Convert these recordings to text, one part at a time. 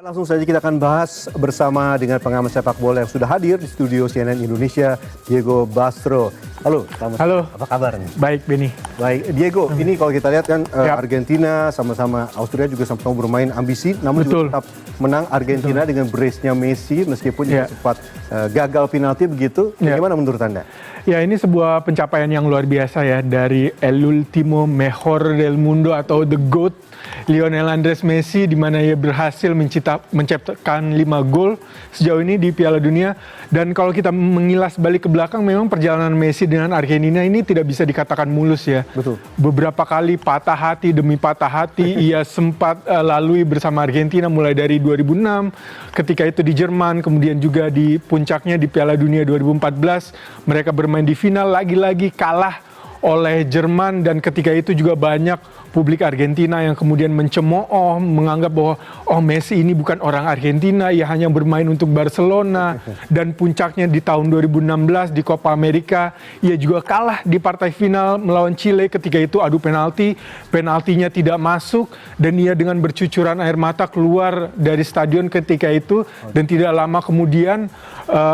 Langsung saja kita akan bahas bersama dengan pengamat sepak bola yang sudah hadir di studio CNN Indonesia, Diego Basro. Halo, selamat. Halo. Apa kabar nih? Baik, Benny. Baik, Diego. Ini kalau kita lihat kan Argentina sama-sama Austria juga sama-sama bermain ambisi, namun juga tetap menang Argentina dengan brace-nya Messi meskipun juga sempat gagal penalti begitu. Bagaimana menurut Anda? Ya, ini sebuah pencapaian yang luar biasa ya dari El Último Mejor del Mundo atau The GOAT Lionel Andres Messi, di mana ia berhasil menciptakan 5 gol sejauh ini di Piala Dunia. Dan kalau kita mengilas balik ke belakang, memang perjalanan Messi dengan Argentina ini tidak bisa dikatakan mulus ya. Betul. Beberapa kali patah hati demi patah hati ia sempat lalui bersama Argentina mulai dari 2006 ketika itu di Jerman, kemudian juga di puncaknya di Piala Dunia 2014 mereka bermain di final, lagi-lagi kalah oleh Jerman, dan ketika itu juga banyak publik Argentina yang kemudian mencemooh, menganggap bahwa Messi ini bukan orang Argentina, ia hanya bermain untuk Barcelona. Dan puncaknya di tahun 2016 di Copa America, ia juga kalah di partai final melawan Chile, ketika itu adu penalti, penaltinya tidak masuk, dan ia dengan bercucuran air mata keluar dari stadion ketika itu, dan tidak lama kemudian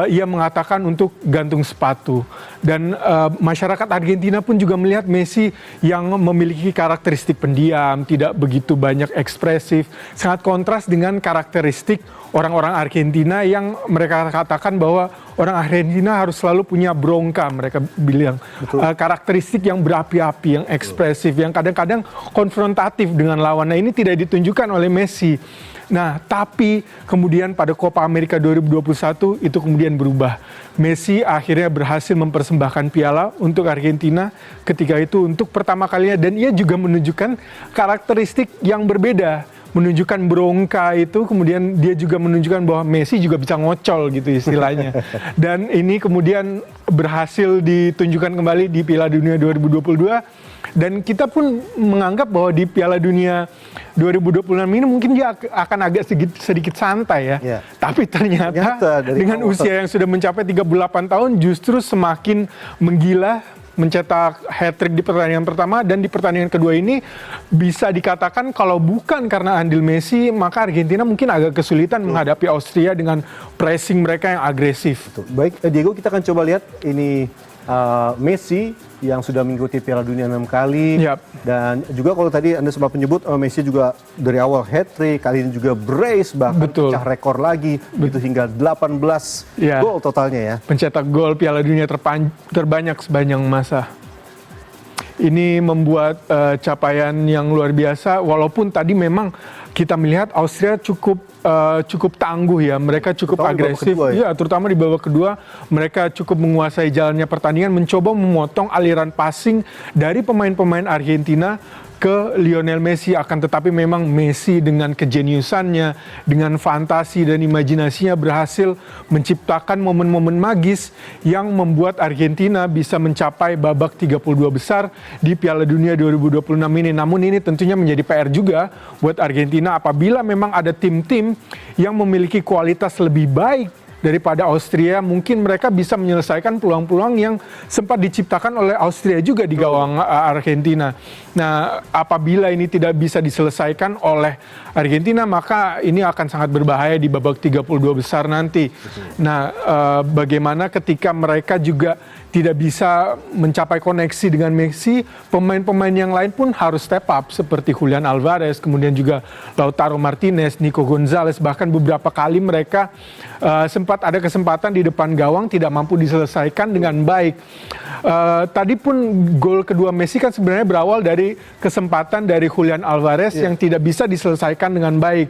ia mengatakan untuk gantung sepatu. Dan masyarakat Argentina pun juga melihat Messi yang memiliki karakteristik pendiam, tidak begitu banyak ekspresif, sangat kontras dengan karakteristik orang-orang Argentina yang mereka katakan bahwa orang Argentina harus selalu punya bronca, mereka bilang. Karakteristik yang berapi-api, yang ekspresif, yang kadang-kadang konfrontatif dengan lawannya, ini tidak ditunjukkan oleh Messi. Nah, tapi kemudian pada Copa America 2021 itu kemudian berubah. Messi akhirnya berhasil mempersembahkan piala untuk Argentina ketika itu untuk pertama kalinya, dan ia juga menunjukkan karakteristik yang berbeda. Menunjukkan bronca itu, kemudian dia juga menunjukkan bahwa Messi juga bisa ngocol gitu istilahnya. Dan ini kemudian berhasil ditunjukkan kembali di Piala Dunia 2022. Dan kita pun menganggap bahwa di Piala Dunia 2026 ini mungkin dia akan agak sedikit santai ya. Tapi ternyata dengan usia yang sudah mencapai 38 tahun justru semakin menggila, mencetak hat-trick di pertandingan pertama, dan di pertandingan kedua ini bisa dikatakan kalau bukan karena andil Messi, maka Argentina mungkin agak kesulitan menghadapi Austria dengan pressing mereka yang agresif. Baik, Diego, kita akan coba lihat ini Messi yang sudah mengikuti Piala Dunia 6 kali. Dan juga kalau tadi Anda sempat menyebut Messi juga dari awal hat-trick, kali ini juga brace, bahkan pecah rekor lagi, itu hingga 18 gol totalnya ya. Pencetak gol Piala Dunia terbanyak sepanjang masa. Ini membuat capaian yang luar biasa, walaupun tadi memang kita melihat Austria cukup tangguh ya, mereka cukup agresif, terutama di babak kedua mereka cukup menguasai jalannya pertandingan, mencoba memotong aliran passing dari pemain-pemain Argentina ke Lionel Messi. Akan tetapi memang Messi dengan kejeniusannya, dengan fantasi dan imajinasinya berhasil menciptakan momen-momen magis yang membuat Argentina bisa mencapai babak 32 besar di Piala Dunia 2026 ini. Namun ini tentunya menjadi PR juga buat Argentina apabila memang ada tim-tim yang memiliki kualitas lebih baik daripada Austria, mungkin mereka bisa menyelesaikan peluang-peluang yang sempat diciptakan oleh Austria juga di gawang Argentina. Nah, apabila ini tidak bisa diselesaikan oleh Argentina, maka ini akan sangat berbahaya di babak 32 besar nanti. Nah, bagaimana ketika mereka juga tidak bisa mencapai koneksi dengan Messi, pemain-pemain yang lain pun harus step up seperti Julian Alvarez, kemudian juga Lautaro Martinez, Nico Gonzalez, bahkan beberapa kali mereka sempat ada kesempatan di depan gawang tidak mampu diselesaikan dengan baik. Tadi pun gol kedua Messi kan sebenarnya berawal dari kesempatan dari Julian Alvarez yang tidak bisa diselesaikan dengan baik.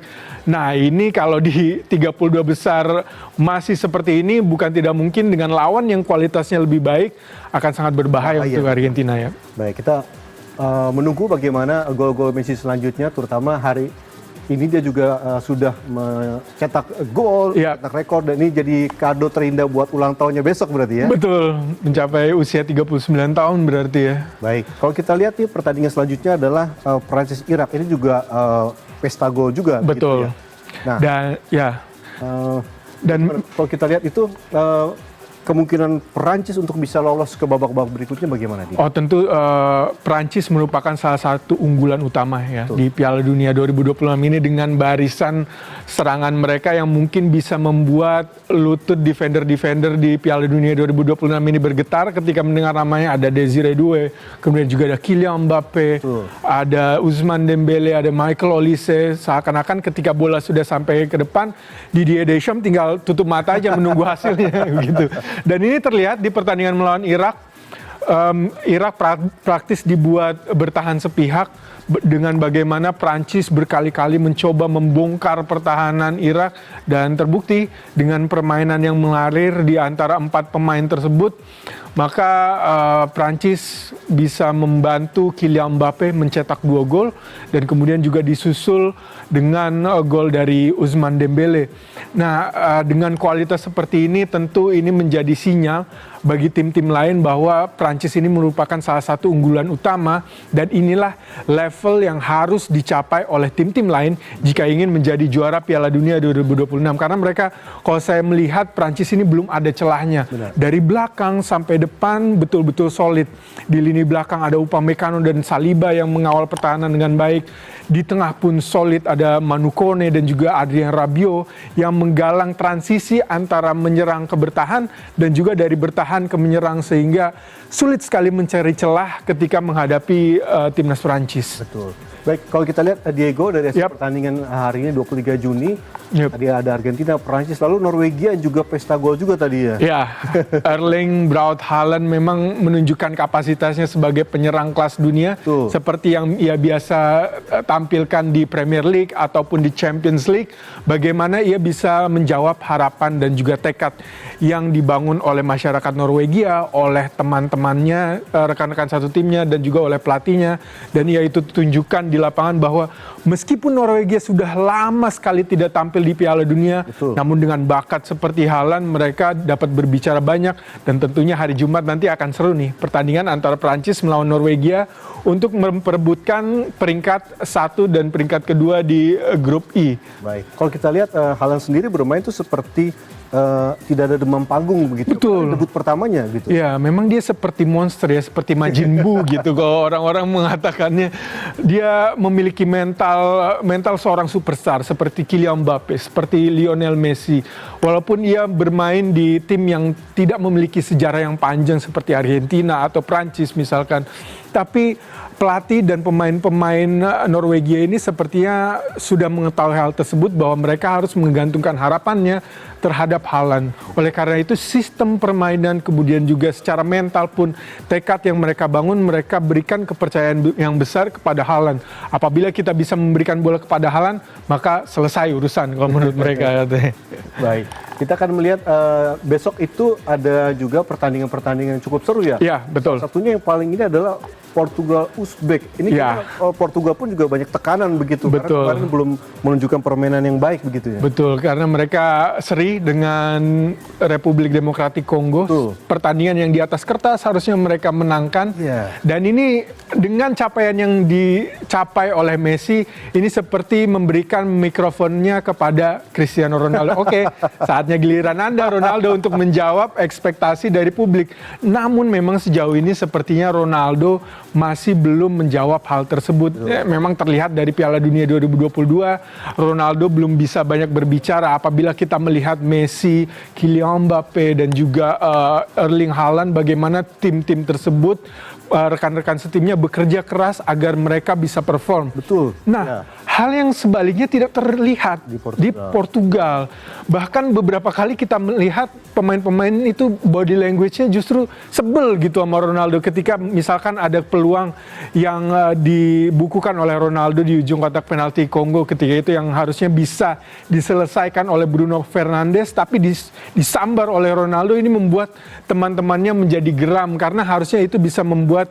Nah, ini kalau di 32 besar masih seperti ini, bukan tidak mungkin dengan lawan yang kualitasnya lebih baik akan sangat berbahaya untuk Argentina ya. Baik, kita menunggu bagaimana gol-gol Messi selanjutnya, terutama hari ini dia juga sudah mencetak gol, cetak rekor, dan ini jadi kado terindah buat ulang tahunnya besok berarti ya? Betul, mencapai usia 39 tahun berarti ya. Baik, kalau kita lihat nih pertandingan selanjutnya adalah Prancis-Irak, ini juga pesta gol juga. Betul. Gitu ya. Nah, dan kalau kita lihat itu kemungkinan Perancis untuk bisa lolos ke babak-babak berikutnya bagaimana? Oh tentu Perancis merupakan salah satu unggulan utama ya di Piala Dunia 2026 ini dengan barisan serangan mereka yang mungkin bisa membuat lutut defender-defender di Piala Dunia 2026 ini bergetar ketika mendengar namanya. Ada Desiree Doué, kemudian juga ada Kylian Mbappé, ada Ousmane Dembélé, ada Michael Olise. Seakan-akan ketika bola sudah sampai ke depan, Didier Deschamps tinggal tutup mata aja menunggu hasilnya gitu. Dan ini terlihat di pertandingan melawan Irak. Irak praktis dibuat bertahan sepihak dengan bagaimana Prancis berkali-kali mencoba membongkar pertahanan Irak, dan terbukti dengan permainan yang mengalir di antara 4 pemain tersebut, maka Prancis bisa membantu Kylian Mbappé mencetak 2 gol dan kemudian juga disusul dengan gol dari Ousmane Dembélé. Nah, dengan kualitas seperti ini tentu ini menjadi sinyal bagi tim-tim lain bahwa Prancis ini merupakan salah satu unggulan utama, dan inilah level yang harus dicapai oleh tim-tim lain jika ingin menjadi juara Piala Dunia 2026. Karena mereka, kalau saya melihat, Prancis ini belum ada celahnya. Benar. Dari belakang sampai depan betul-betul solid. Di lini belakang ada Upamecano dan Saliba yang mengawal pertahanan dengan baik. Di tengah pun solid, ada Manu Kone dan juga Adrien Rabiot yang menggalang transisi antara menyerang ke bertahan dan juga dari bertahan ke menyerang, sehingga sulit sekali mencari celah ketika menghadapi timnas Prancis. Betul. Baik, kalau kita lihat Diego dari hasil pertandingan hari ini 23 Juni, tadi ada Argentina, Prancis, lalu Norwegia juga pesta gol juga tadi ya. Ya, Erling Braut Haaland memang menunjukkan kapasitasnya sebagai penyerang kelas dunia, seperti yang ia biasa tampilkan di Premier League ataupun di Champions League. Bagaimana ia bisa menjawab harapan dan juga tekad yang dibangun oleh masyarakat Norwegia, oleh teman-temannya, rekan-rekan satu timnya, dan juga oleh pelatihnya. Dan ia itu tunjukkan di lapangan bahwa meskipun Norwegia sudah lama sekali tidak tampil di Piala Dunia, namun dengan bakat seperti Haaland mereka dapat berbicara banyak, dan tentunya hari Jumat nanti akan seru nih pertandingan antara Prancis melawan Norwegia untuk memperebutkan peringkat 1 dan peringkat kedua di grup I. Baik, kalau kita lihat Haaland sendiri bermain itu seperti tidak ada demam panggung begitu. Betul. Debut pertamanya gitu. Ya, memang dia seperti monster ya, seperti Majin Buu gitu. Kalau orang-orang mengatakannya, dia memiliki mental seorang superstar seperti Kylian Mbappé, seperti Lionel Messi. Walaupun ia bermain di tim yang tidak memiliki sejarah yang panjang seperti Argentina atau Prancis misalkan, tapi pelatih dan pemain-pemain Norwegia ini sepertinya sudah mengetahui hal tersebut, bahwa mereka harus menggantungkan harapannya terhadap Haaland. Oleh karena itu sistem permainan, kemudian juga secara mental pun tekad yang mereka bangun, mereka berikan kepercayaan yang besar kepada Haaland. Apabila kita bisa memberikan bola kepada Haaland, maka selesai urusan kalau menurut mereka. Baik, kita akan melihat besok itu ada juga pertandingan-pertandingan yang cukup seru ya. Iya, betul. Salah satunya yang paling ini adalah Portugal Uzbek. Ini Portugal pun juga banyak tekanan begitu. Betul. Karena kemarin belum menunjukkan permainan yang baik begitu ya. Betul, karena mereka seri dengan Republik Demokratik Kongo. Pertandingan yang di atas kertas harusnya mereka menangkan. Dan ini dengan capaian yang dicapai oleh Messi, ini seperti memberikan mikrofonnya kepada Cristiano Ronaldo. Oke, saatnya giliran Anda Ronaldo untuk menjawab ekspektasi dari publik. Namun memang sejauh ini sepertinya Ronaldo masih belum menjawab hal tersebut. Memang terlihat dari Piala Dunia 2022, Ronaldo belum bisa banyak berbicara. Apabila kita melihat Messi, Kylian Mbappé, dan juga Erling Haaland, bagaimana tim-tim tersebut, rekan-rekan setimnya bekerja keras agar mereka bisa perform. Betul. Nah, hal yang sebaliknya tidak terlihat di Portugal. Bahkan beberapa kali kita melihat pemain-pemain itu body language-nya justru sebel gitu sama Ronaldo ketika misalkan ada peluang yang dibukukan oleh Ronaldo di ujung kotak penalti Kongo, ketika itu yang harusnya bisa diselesaikan oleh Bruno Fernandes, tapi disambar oleh Ronaldo. Ini membuat teman-temannya menjadi geram karena harusnya itu bisa membuat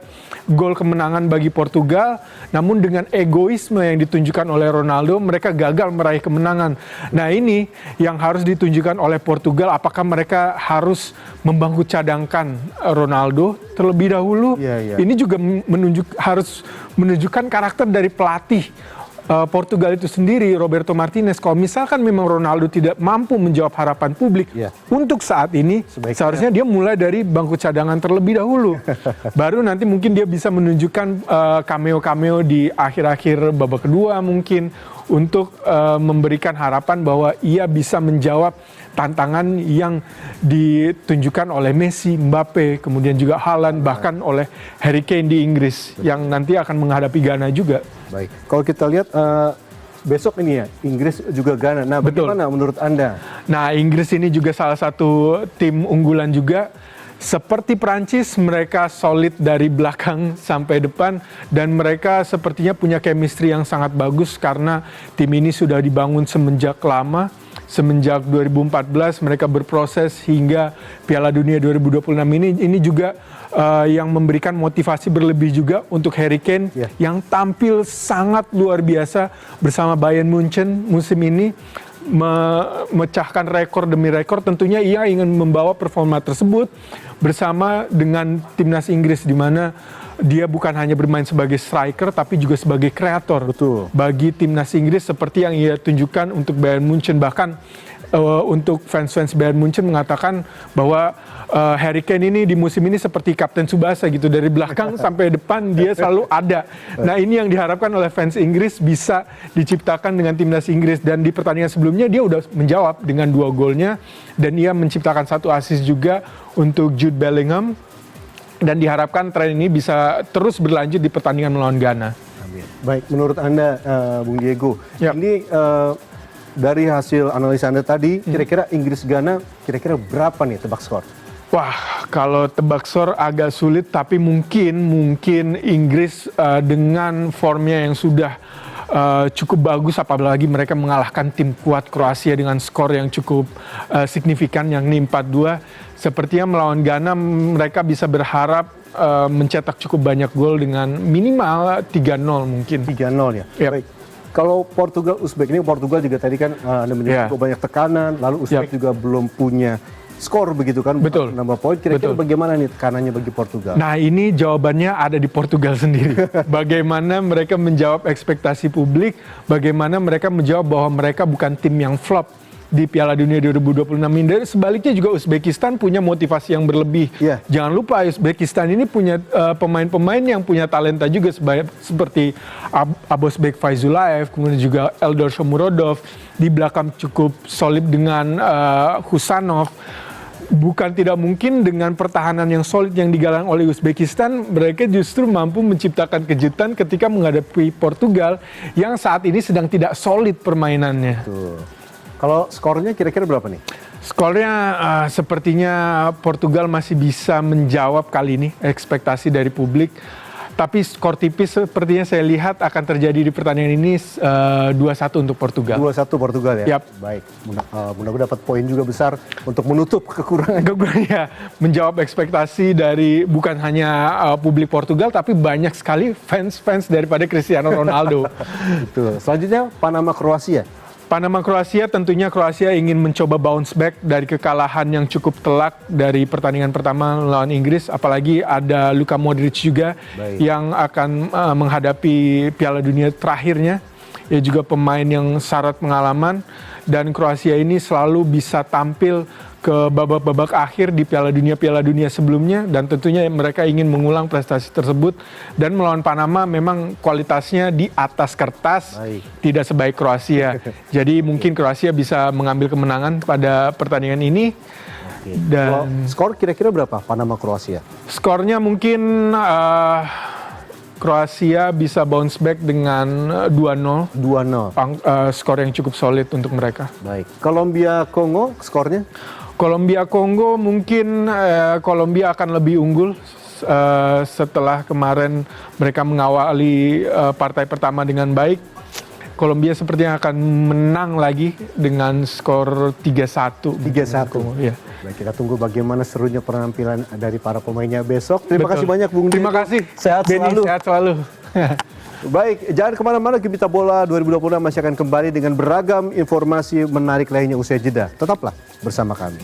gol kemenangan bagi Portugal, namun dengan egoisme yang ditunjukkan oleh Ronaldo, mereka gagal meraih kemenangan. Nah, ini yang harus ditunjukkan oleh Portugal, apakah mereka harus membangku cadangkan Ronaldo terlebih dahulu. Ini juga harus menunjukkan karakter dari pelatih Portugal itu sendiri, Roberto Martinez, kalau misalkan memang Ronaldo tidak mampu menjawab harapan publik untuk saat ini, seharusnya dia mulai dari bangku cadangan terlebih dahulu. Baru nanti mungkin dia bisa menunjukkan cameo-cameo di akhir-akhir babak kedua mungkin untuk memberikan harapan bahwa ia bisa menjawab tantangan yang ditunjukkan oleh Messi, Mbappe, kemudian juga Haaland, bahkan oleh Harry Kane di Inggris yang nanti akan menghadapi Ghana juga. Baik, kalau kita lihat besok ini ya, Inggris juga Ghana. Nah, bagaimana menurut Anda? Nah, Inggris ini juga salah satu tim unggulan juga. Seperti Prancis, mereka solid dari belakang sampai depan dan mereka sepertinya punya chemistry yang sangat bagus karena tim ini sudah dibangun semenjak lama. Semenjak 2014 mereka berproses hingga Piala Dunia 2026 ini juga yang memberikan motivasi berlebih juga untuk Harry Kane yang tampil sangat luar biasa bersama Bayern Munchen musim ini, memecahkan rekor demi rekor. Tentunya ia ingin membawa performa tersebut bersama dengan timnas Inggris di mana dia bukan hanya bermain sebagai striker tapi juga sebagai kreator. Betul. Bagi timnas Inggris seperti yang ia tunjukkan untuk Bayern Munchen. Bahkan untuk fans-fans Bayern Munchen mengatakan bahwa Harry Kane ini di musim ini seperti Kapten Tsubasa gitu, dari belakang sampai depan dia selalu ada. Nah, ini yang diharapkan oleh fans Inggris bisa diciptakan dengan timnas Inggris, dan di pertandingan sebelumnya dia udah menjawab dengan 2 golnya dan ia menciptakan 1 assist juga untuk Jude Bellingham. Dan diharapkan tren ini bisa terus berlanjut di pertandingan melawan Ghana. Amin. Baik, menurut Anda, Bung Diego, ini dari hasil analisa Anda tadi, kira-kira Inggris-Ghana, kira-kira berapa nih tebak skor? Wah, kalau tebak skor agak sulit, tapi mungkin Inggris dengan formnya yang sudah cukup bagus, apalagi mereka mengalahkan tim kuat Kroasia dengan skor yang cukup signifikan, yakni 4-2. Sepertinya melawan Ghana mereka bisa berharap mencetak cukup banyak gol dengan minimal 3-0 mungkin. 3-0 ya? Yep. Baik. Kalau Portugal, Uzbek, ini Portugal juga tadi kan Anda menyebut cukup banyak tekanan, lalu Uzbek juga belum punya skor begitu kan? Betul. Nambah poin, kira-kira bagaimana nih tekanannya bagi Portugal? Nah, ini jawabannya ada di Portugal sendiri. Bagaimana mereka menjawab ekspektasi publik, bagaimana mereka menjawab bahwa mereka bukan tim yang flop di Piala Dunia 2026 ini. Dan sebaliknya juga Uzbekistan punya motivasi yang berlebih. Jangan lupa Uzbekistan ini punya pemain-pemain yang punya talenta juga seperti Abosbek Faizullaev, kemudian juga Eldor Shomurodov, di belakang cukup solid dengan Husanov. Bukan tidak mungkin dengan pertahanan yang solid yang digalang oleh Uzbekistan, mereka justru mampu menciptakan kejutan ketika menghadapi Portugal yang saat ini sedang tidak solid permainannya. Betul. Kalau skornya kira-kira berapa nih? Skornya sepertinya Portugal masih bisa menjawab kali ini ekspektasi dari publik. Tapi skor tipis sepertinya saya lihat akan terjadi di pertandingan ini 2-1 untuk Portugal. 2-1 Portugal ya? Yap. Baik, mudah-mudahan dapat poin juga besar untuk menutup kekurangan. Ya, menjawab ekspektasi dari bukan hanya publik Portugal, tapi banyak sekali fans daripada Cristiano Ronaldo. Betul. Selanjutnya Panama Kroasia. Panama Kroasia, tentunya Kroasia ingin mencoba bounce back dari kekalahan yang cukup telak dari pertandingan pertama melawan Inggris, apalagi ada Luka Modric juga yang akan menghadapi Piala Dunia terakhirnya. Ia juga pemain yang syarat pengalaman, dan Kroasia ini selalu bisa tampil ke babak-babak akhir di Piala Dunia sebelumnya, dan tentunya mereka ingin mengulang prestasi tersebut. Dan melawan Panama memang kualitasnya di atas kertas, tidak sebaik Kroasia. Jadi mungkin Kroasia bisa mengambil kemenangan pada pertandingan ini. Dan skor kira-kira berapa Panama Kroasia? Skornya mungkin Kroasia bisa bounce back dengan 2-0. 2-0. Skor yang cukup solid untuk mereka. Baik. Kolombia Kongo skornya? Kolombia Kongo mungkin Kolombia akan lebih unggul setelah kemarin mereka mengawali partai pertama dengan baik. Kolombia sepertinya akan menang lagi dengan skor 3-1. 3-1. Ya. Baik, kita tunggu bagaimana serunya penampilan dari para pemainnya besok. Terima kasih banyak Bung Diego. Terima kasih. Sehat Benny, selalu. sehat selalu. Baik, jangan kemana-mana, Gembita Bola 2026 masih akan kembali dengan beragam informasi menarik lainnya usai jeda. Tetaplah bersama kami.